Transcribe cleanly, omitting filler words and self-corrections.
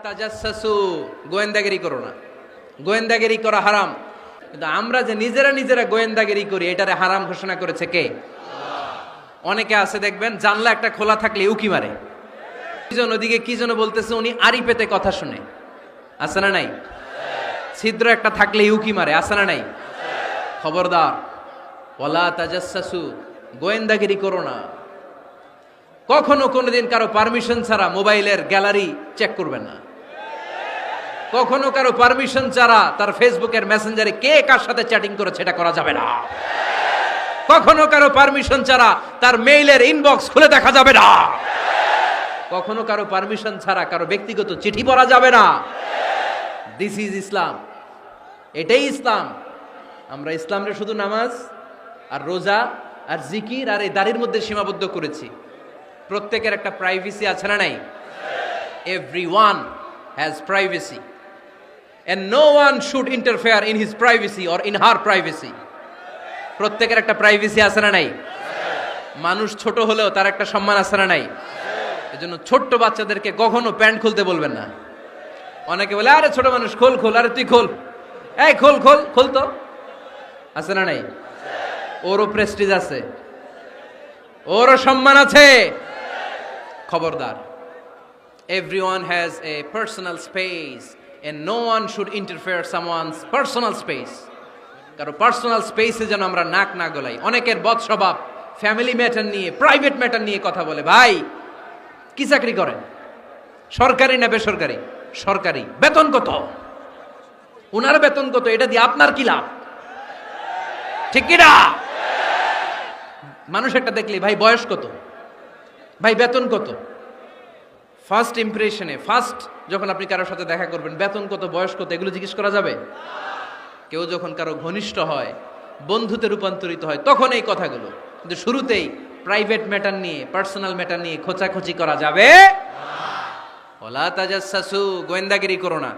তাজাসসু, গোয়েন্দাগিরি করো না। গোয়েন্দাগিরি করা হারাম, কিন্তু আমরা যে নিজেরা নিজেরা গোয়েন্দাগিরি করি এটারে হারাম ঘোষণা করেছে কে? অনেকে আছে দেখবেন জানলা একটা খোলা থাকলে উকি মারে, কি জন ওদিকে কি জন বলতেছে উনি আড়ি পেতে কথা শুনে, আছে না নাই? ছিদ্র একটা থাকলে উকি মারে, আছে না নাই? খবরদার, ওয়ালা তাজাসসু, গোয়েন্দাগিরি করো না। কখনো কোনোদিন কারো পারমিশন ছাড়া মোবাইলের গ্যালারি চেক করবেন না। কখনো কারো পারমিশন ছাড়া তার ফেসবুকের মেসেঞ্জারে কে কার সাথে চ্যাটিং করেছে এটা করা যাবে না। কখনো কারো পারমিশন ছাড়া তার মেইলের ইনবক্স খুলে দেখা যাবে না। কখনো কারো পারমিশন ছাড়া কারো ব্যক্তিগত চিঠি পড়া যাবে না। দিস ইজ ইসলাম, এটাই ইসলাম। আমরা ইসলামরে শুধু নামাজ আর রোজা আর জিকির আর এই দাড়ির মধ্যে সীমাবদ্ধ করেছি। প্রত্যেকের একটা প্রাইভেসি আছে না নাই? Everyone has privacy and no one should interfere in his privacy or in her privacy. প্রত্যেকের একটা প্রাইভেসি আছে না নাই? মানুষ ছোট হলেও তার একটা সম্মান আছে না নাই? এজন্য ছোট্ট বাচ্চাদেরকে কখনো প্যান্ট খুলতে বলবেন না। অনেকে বলে আরে ছোট মানুষ, খোল খোল, আরে তুই খোল, এই খোল খোল খোল, তো আছে না নাই? ওরও প্রেস্টিজ আছে, ওরও সম্মান আছে। খবরদার, everyone has a personal space and no one should interfere someone's personal space. কারো পার্সোনাল স্পেসে যেন আমরা নাক না গলাই। অনেকের বদ স্বভাব ফ্যামিলি ম্যাটার নিয়ে, প্রাইভেট ম্যাটার নিয়ে কথা বলে। ভাই কি চাকরি করেন? সরকারি না বেসরকারি? সরকারি। বেতন কত? উনার বেতন কত? এটা দিয়ে আপনার কি লাভ? ঠিক কি না? মানুষ একটা দেখলি ভাই বয়স কত, ভাই বেতন কত, ফার্স্ট ইমপ্রেশনে, ফার্স্ট যখন আপনি কারোর সাথে দেখা করবেন বেতন কত, বয়স কত, এগুলো জিজ্ঞেস করা যাবে? কেউ যখন কারো ঘনিষ্ঠ হয়, বন্ধুতে রূপান্তরিত হয়, তখন এই কথাগুলো। কিন্তু শুরুতেই প্রাইভেট ম্যাটার নিয়ে, পার্সোনাল ম্যাটার নিয়ে খোঁচাখুচি করা যাবে না। ওয়ালা তাজাসসু, গোয়েন্দাগিরি করো না।